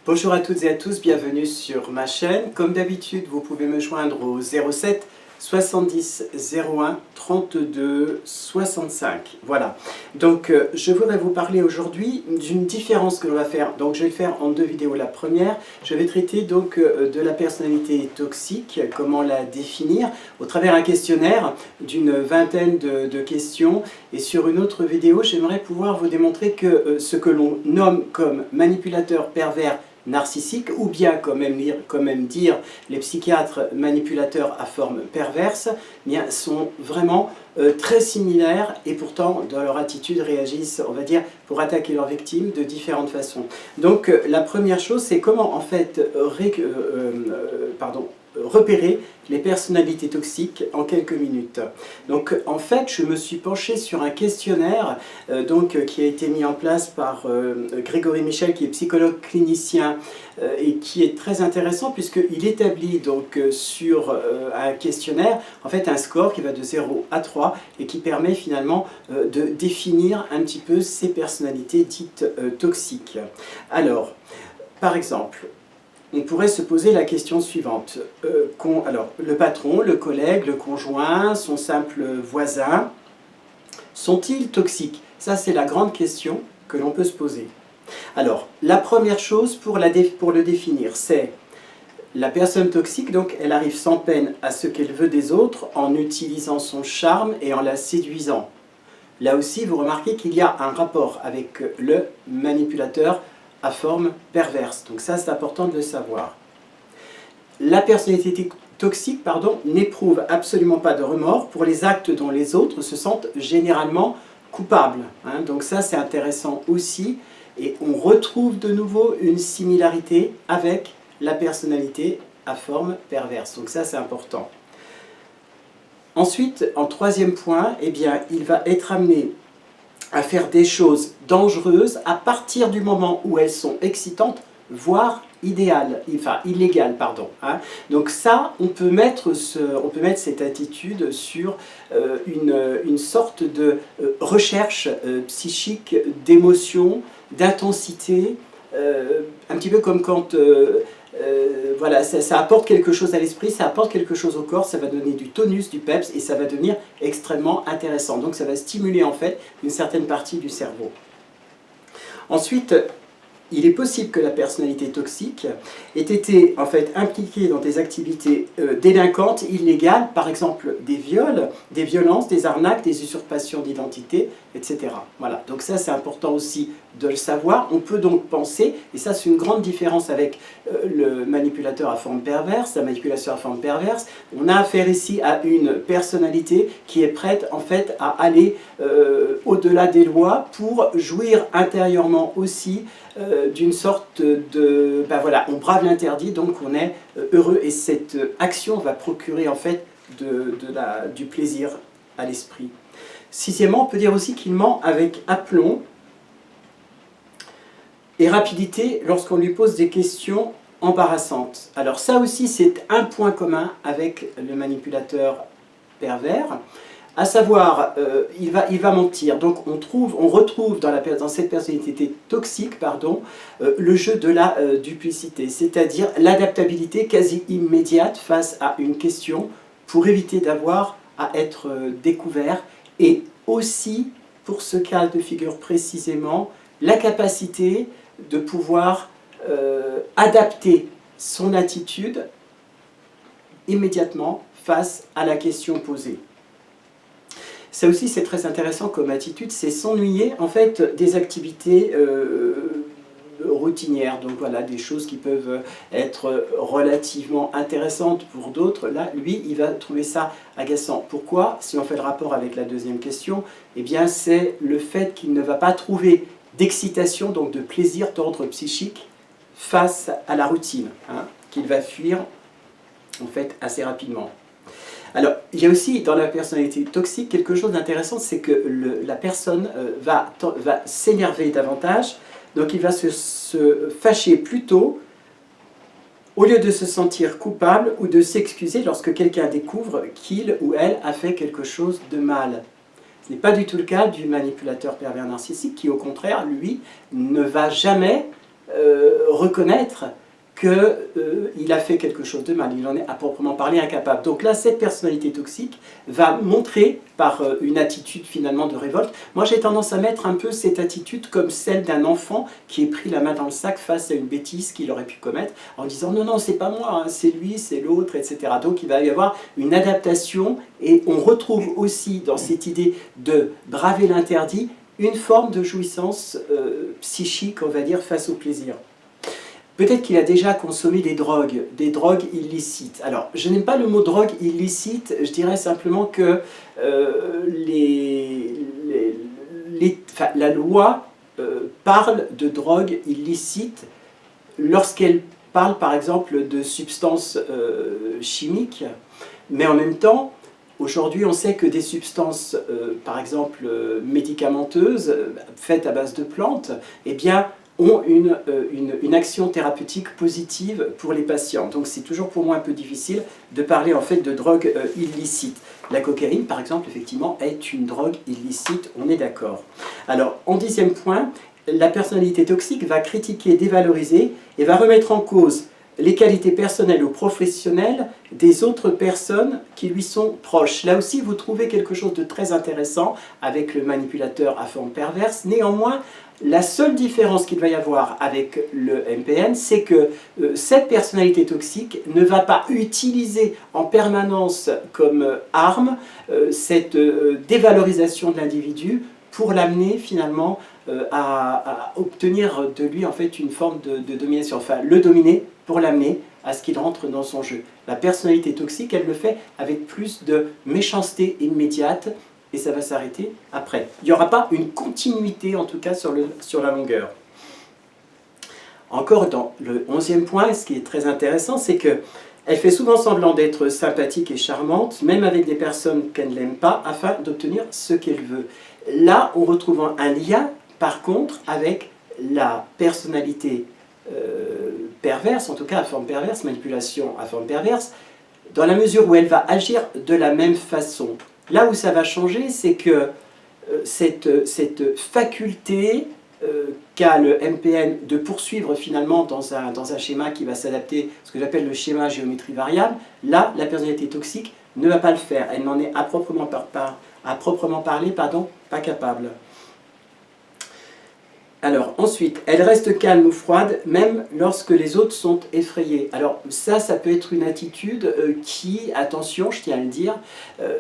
Bonjour à toutes et à tous, bienvenue sur ma chaîne. Comme d'habitude, vous pouvez me joindre au 07 70 01 32 65. Voilà. Donc, je voudrais vous parler aujourd'hui d'une différence que l'on va faire. Donc, je vais le faire en deux vidéos. La première, je vais traiter donc de la personnalité toxique, comment la définir, au travers d'un questionnaire d'une vingtaine de questions. Et sur une autre vidéo, j'aimerais pouvoir vous démontrer que ce que l'on nomme comme manipulateur pervers narcissique, ou bien, comme aiment dire les psychiatres, manipulateurs à forme perverse, eh bien, sont vraiment très similaires et pourtant dans leur attitude réagissent, on va dire, pour attaquer leurs victimes de différentes façons. Donc la première chose, c'est comment en fait repérer les personnalités toxiques en quelques minutes. Donc en fait, je me suis penché sur un questionnaire qui a été mis en place par Grégory Michel, qui est psychologue clinicien et qui est très intéressant puisqu'il établit donc sur un questionnaire en fait un score qui va de 0 à 3 et qui permet finalement de définir un petit peu ces personnalités dites toxiques. Alors, par exemple, on pourrait se poser la question suivante. Alors, le patron, le collègue, le conjoint, son simple voisin, sont-ils toxiques? Ça, c'est la grande question que l'on peut se poser. Alors, la première chose pour le définir, c'est la personne toxique, donc elle arrive sans peine à ce qu'elle veut des autres en utilisant son charme et en la séduisant. Là aussi, vous remarquez qu'il y a un rapport avec le manipulateur à forme perverse. Donc ça, c'est important de le savoir. La personnalité toxique, n'éprouve absolument pas de remords pour les actes dont les autres se sentent généralement coupables. Donc ça, c'est intéressant aussi. Et on retrouve de nouveau une similarité avec la personnalité à forme perverse. Donc ça, c'est important. Ensuite, en troisième point, eh bien, il va être amené à faire des choses dangereuses à partir du moment où elles sont excitantes, voire illégales. Donc ça, on peut mettre cette attitude sur une sorte de recherche psychique d'émotion, d'intensité, un petit peu comme quand voilà, ça apporte quelque chose à l'esprit, ça apporte quelque chose au corps, ça va donner du tonus, du peps, et ça va devenir extrêmement intéressant. Donc ça va stimuler en fait une certaine partie du cerveau. Ensuite, il est possible que la personnalité toxique ait été en fait impliquée dans des activités délinquantes, illégales, par exemple des viols, des violences, des arnaques, des usurpations d'identité, etc. Voilà, donc ça c'est important aussi de le savoir. On peut donc penser, et ça c'est une grande différence avec le manipulateur à forme perverse, la manipulation à forme perverse, on a affaire ici à une personnalité qui est prête en fait à aller au-delà des lois pour jouir intérieurement aussi d'une sorte de... on brave l'interdit, donc on est heureux, et cette action va procurer en fait du plaisir à l'esprit. Sixièmement, on peut dire aussi qu'il ment avec aplomb et rapidité lorsqu'on lui pose des questions embarrassantes. Alors ça aussi, c'est un point commun avec le manipulateur pervers, à savoir, il va mentir. Donc on retrouve dans cette personnalité toxique le jeu de la duplicité, c'est-à-dire l'adaptabilité quasi immédiate face à une question pour éviter d'avoir à être découvert, et aussi, pour ce cas de figure précisément, la capacité de pouvoir adapter son attitude immédiatement face à la question posée. Ça aussi, c'est très intéressant comme attitude, c'est s'ennuyer en fait des activités routinières. Donc voilà, des choses qui peuvent être relativement intéressantes pour d'autres. Là, lui, il va trouver ça agaçant. Pourquoi? Si on fait le rapport avec la deuxième question, eh bien c'est le fait qu'il ne va pas trouver d'excitation, donc de plaisir d'ordre psychique face à la routine, qu'il va fuir en fait assez rapidement. Alors, il y a aussi dans la personnalité toxique quelque chose d'intéressant, c'est que la personne va s'énerver davantage, donc il va se fâcher plutôt au lieu de se sentir coupable ou de s'excuser lorsque quelqu'un découvre qu'il ou elle a fait quelque chose de mal. Ce n'est pas du tout le cas du manipulateur pervers narcissique qui, au contraire, lui, ne va jamais reconnaître qu'il a fait quelque chose de mal, il en est à proprement parler incapable. Donc là, cette personnalité toxique va montrer par une attitude finalement de révolte. Moi, j'ai tendance à mettre un peu cette attitude comme celle d'un enfant qui est pris la main dans le sac face à une bêtise qu'il aurait pu commettre en disant non, non, c'est pas moi, hein, c'est lui, c'est l'autre, etc. Donc il va y avoir une adaptation et on retrouve aussi dans cette idée de braver l'interdit une forme de jouissance psychique, on va dire, face au plaisir. Peut-être qu'il a déjà consommé des drogues illicites. Alors, je n'aime pas le mot drogue illicite, je dirais simplement que la loi parle de drogue illicite lorsqu'elle parle par exemple de substances chimiques, mais en même temps, aujourd'hui on sait que des substances par exemple médicamenteuses, faites à base de plantes, eh bien, ont une action thérapeutique positive pour les patients. Donc c'est toujours pour moi un peu difficile de parler en fait de drogue illicite. La cocaïne, par exemple, effectivement, est une drogue illicite, on est d'accord. Alors, en 10e point, la personnalité toxique va critiquer, dévaloriser et va remettre en cause les qualités personnelles ou professionnelles des autres personnes qui lui sont proches. Là aussi, vous trouvez quelque chose de très intéressant avec le manipulateur à forme perverse. Néanmoins, la seule différence qu'il va y avoir avec le MPN, c'est que cette personnalité toxique ne va pas utiliser en permanence comme arme cette dévalorisation de l'individu pour l'amener finalement à obtenir de lui en fait une forme de domination, enfin le dominer pour l'amener à ce qu'il rentre dans son jeu. La personnalité toxique, elle le fait avec plus de méchanceté immédiate et ça va s'arrêter après. Il n'y aura pas une continuité en tout cas sur la longueur. Encore dans le 11e point, ce qui est très intéressant, c'est qu'elle fait souvent semblant d'être sympathique et charmante, même avec des personnes qu'elle n'aime pas, afin d'obtenir ce qu'elle veut. Là, on retrouve un lien, par contre, avec la personnalité perverse, en tout cas à forme perverse, manipulation à forme perverse, dans la mesure où elle va agir de la même façon. Là où ça va changer, c'est que cette faculté qu'a le MPN de poursuivre finalement dans un schéma qui va s'adapter, ce que j'appelle le schéma géométrie variable, là, la personnalité toxique ne va pas le faire. Elle n'en est à proprement parler, pas capable. Alors, ensuite, elle reste calme ou froide, même lorsque les autres sont effrayés. Alors, ça peut être une attitude qui, attention, je tiens à le dire,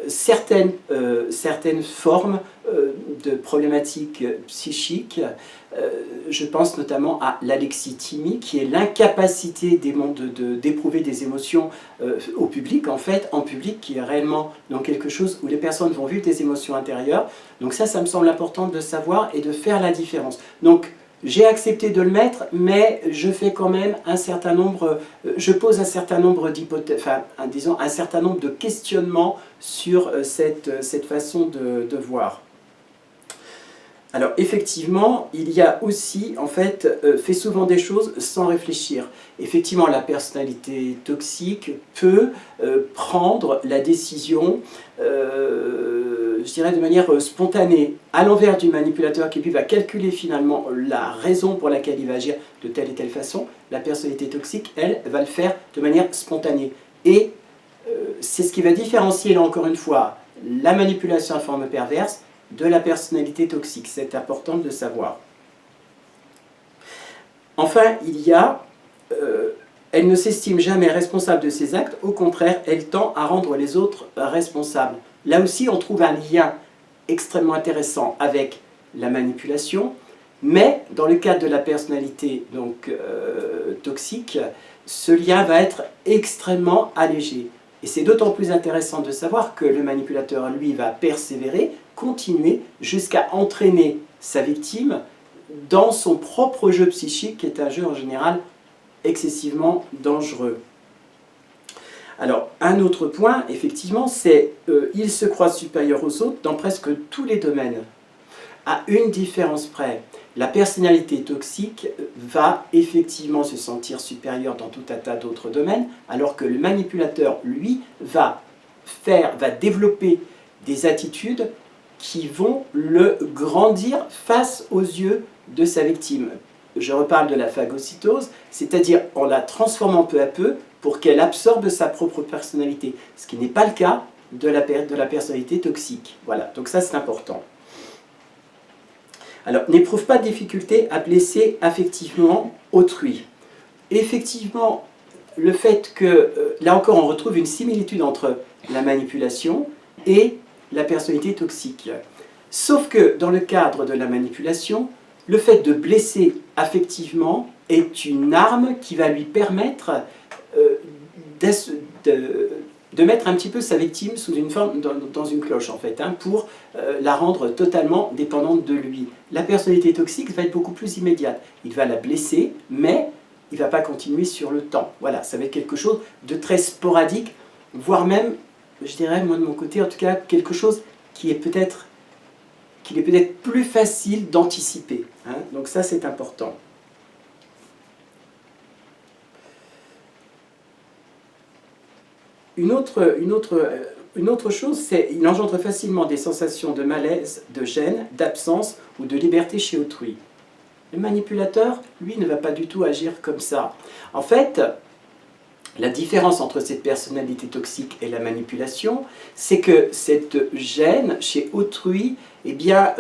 certaines formes de problématiques psychiques, je pense notamment à l'alexithymie, qui est l'incapacité d'éprouver des émotions au public, en public, qui est réellement donc quelque chose où les personnes vont vivre des émotions intérieures. Donc ça me semble important de savoir et de faire la différence. Donc, j'ai accepté de le mettre, mais je fais quand même un certain nombre, je pose un certain nombre d'hypothèses, enfin, disons, un certain nombre de questionnements sur cette façon de voir. Alors effectivement, il y a aussi, en fait, fait souvent des choses sans réfléchir. Effectivement, la personnalité toxique peut prendre la décision, je dirais de manière spontanée, à l'envers du manipulateur qui lui va calculer finalement la raison pour laquelle il va agir de telle et telle façon. La personnalité toxique, elle, va le faire de manière spontanée. Et c'est ce qui va différencier, là encore une fois, la manipulation à forme perverse de la personnalité toxique. C'est important de le savoir. Enfin, elle ne s'estime jamais responsable de ses actes, au contraire, elle tend à rendre les autres responsables. Là aussi, on trouve un lien extrêmement intéressant avec la manipulation, mais dans le cadre de la personnalité toxique, ce lien va être extrêmement allégé. Et c'est d'autant plus intéressant de savoir que le manipulateur, lui, va persévérer, continuer, jusqu'à entraîner sa victime dans son propre jeu psychique, qui est un jeu en général excessivement dangereux. Alors, un autre point, effectivement, c'est il se croit supérieur aux autres dans presque tous les domaines. À une différence près, la personnalité toxique va effectivement se sentir supérieure dans tout un tas d'autres domaines, alors que le manipulateur, lui, va développer des attitudes qui vont le grandir face aux yeux de sa victime. je reparle de la phagocytose, c'est-à-dire en la transformant peu à peu pour qu'elle absorbe sa propre personnalité, ce qui n'est pas le cas de la personnalité toxique. Voilà, donc ça c'est important. Alors, n'éprouve pas de difficulté à blesser affectivement autrui. Effectivement, le fait que, là encore, on retrouve une similitude entre la manipulation et la personnalité toxique. Sauf que, dans le cadre de la manipulation, le fait de blesser affectivement est une arme qui va lui permettre de mettre un petit peu sa victime sous une forme, dans une cloche en fait, hein, pour la rendre totalement dépendante de lui. La personnalité toxique va être beaucoup plus immédiate. Il va la blesser, mais il ne va pas continuer sur le temps. Voilà, ça va être quelque chose de très sporadique, voire même, je dirais, moi de mon côté, en tout cas, quelque chose qu'il est peut-être plus facile d'anticiper. Hein. Donc ça, c'est important. Une autre chose, c'est qu'il engendre facilement des sensations de malaise, de gêne, d'absence ou de liberté chez autrui. Le manipulateur, lui, ne va pas du tout agir comme ça. En fait, la différence entre cette personnalité toxique et la manipulation, c'est que cette gêne chez autrui, eh bien,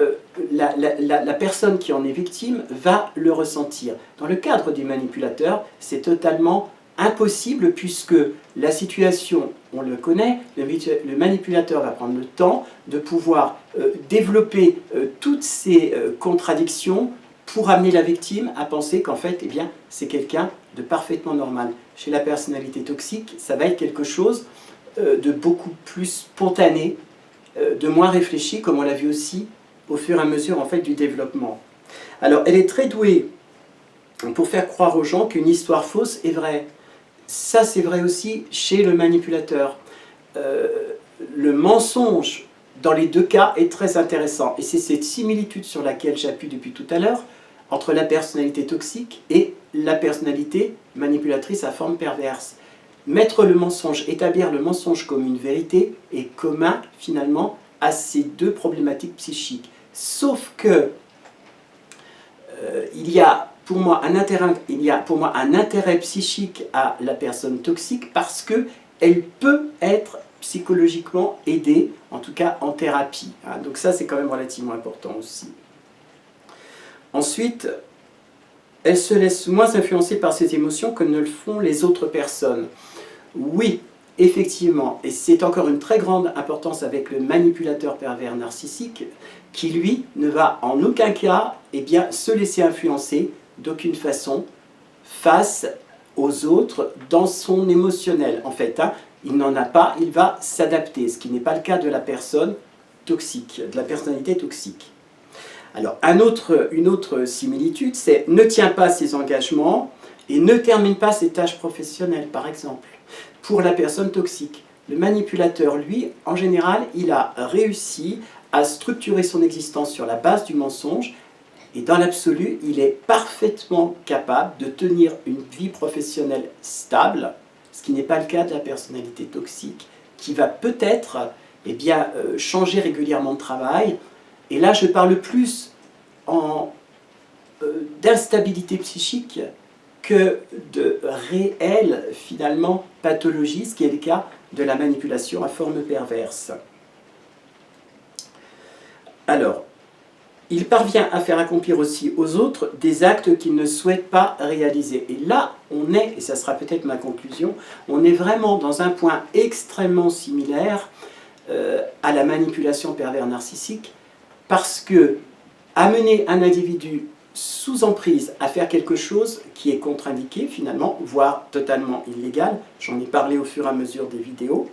la personne qui en est victime va le ressentir. Dans le cadre du manipulateur, c'est totalement impossible puisque la situation, on le connaît, le manipulateur va prendre le temps de pouvoir développer toutes ces contradictions pour amener la victime à penser qu'en fait, eh bien, c'est quelqu'un de parfaitement normal. Chez la personnalité toxique, ça va être quelque chose de beaucoup plus spontané, de moins réfléchi, comme on l'a vu aussi au fur et à mesure en fait, du développement. Alors, elle est très douée pour faire croire aux gens qu'une histoire fausse est vraie. Ça, c'est vrai aussi chez le manipulateur. Le mensonge, dans les deux cas, est très intéressant. Et c'est cette similitude sur laquelle j'appuie depuis tout à l'heure, entre la personnalité toxique et la personnalité manipulatrice à forme perverse. Mettre le mensonge, établir le mensonge comme une vérité est commun, finalement, à ces deux problématiques psychiques. Sauf que il y a pour moi un intérêt psychique à la personne toxique parce qu'elle peut être psychologiquement aidée, en tout cas en thérapie. Hein. Donc ça, c'est quand même relativement important aussi. Ensuite, elle se laisse moins influencer par ses émotions que ne le font les autres personnes. Oui, effectivement, et c'est encore une très grande importance avec le manipulateur pervers narcissique, qui lui ne va en aucun cas se laisser influencer d'aucune façon face aux autres dans son émotionnel. En fait, hein, il n'en a pas, il va s'adapter, ce qui n'est pas le cas de la personne toxique, de la personnalité toxique. Alors, une autre similitude, c'est ne tient pas ses engagements et ne termine pas ses tâches professionnelles, par exemple. Pour la personne toxique, le manipulateur, lui, en général, il a réussi à structurer son existence sur la base du mensonge et dans l'absolu, il est parfaitement capable de tenir une vie professionnelle stable, ce qui n'est pas le cas de la personnalité toxique, qui va peut-être changer régulièrement de travail. Et là, je parle plus d'instabilité psychique que de réelle, finalement, pathologie, ce qui est le cas de la manipulation à forme perverse. Alors, il parvient à faire accomplir aussi aux autres des actes qu'il ne souhaite pas réaliser. Et là, on est, et ça sera peut-être ma conclusion, on est vraiment dans un point extrêmement similaire à la manipulation pervers narcissique, parce que amener un individu sous emprise à faire quelque chose qui est contre-indiqué finalement, voire totalement illégal, j'en ai parlé au fur et à mesure des vidéos,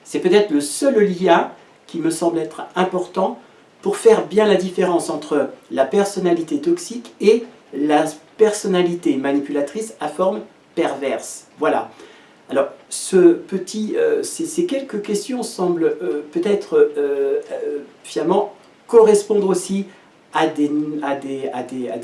c'est peut-être le seul lien qui me semble être important pour faire bien la différence entre la personnalité toxique et la personnalité manipulatrice à forme perverse. Voilà. Alors, ces quelques questions semblent peut-être finalement correspondre aussi à des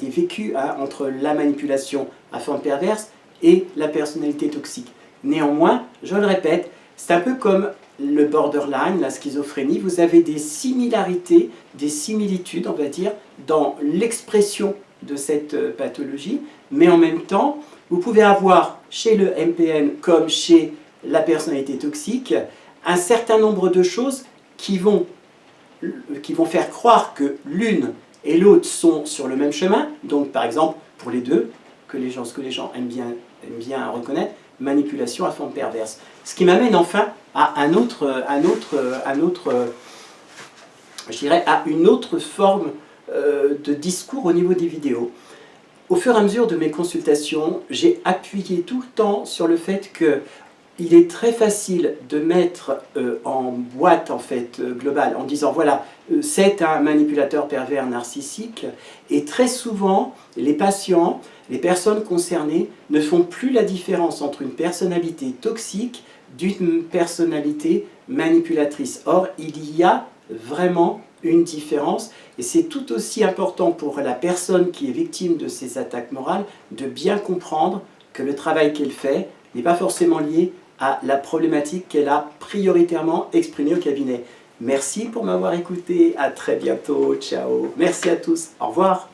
vécus hein, entre la manipulation à forme perverse et la personnalité toxique. Néanmoins, je le répète, c'est un peu comme le borderline, la schizophrénie, vous avez des similarités, des similitudes, on va dire, dans l'expression de cette pathologie, mais en même temps, vous pouvez avoir chez le MPN comme chez la personnalité toxique un certain nombre de choses qui vont faire croire que l'une et l'autre sont sur le même chemin. Donc par exemple, pour les deux, ce que les gens aiment bien reconnaître, manipulation à forme perverse. Ce qui m'amène enfin à je dirais, à une autre forme de discours au niveau des vidéos. Au fur et à mesure de mes consultations, j'ai appuyé tout le temps sur le fait que il est très facile de mettre en boîte en fait globale en disant voilà, c'est un manipulateur pervers narcissique, et très souvent les patients, les personnes concernées ne font plus la différence entre une personnalité toxique d'une personnalité manipulatrice. Or, il y a vraiment une différence, et c'est tout aussi important pour la personne qui est victime de ces attaques morales de bien comprendre que le travail qu'elle fait n'est pas forcément lié à la problématique qu'elle a prioritairement exprimée au cabinet. Merci pour m'avoir écouté, à très bientôt, ciao. Merci à tous, au revoir.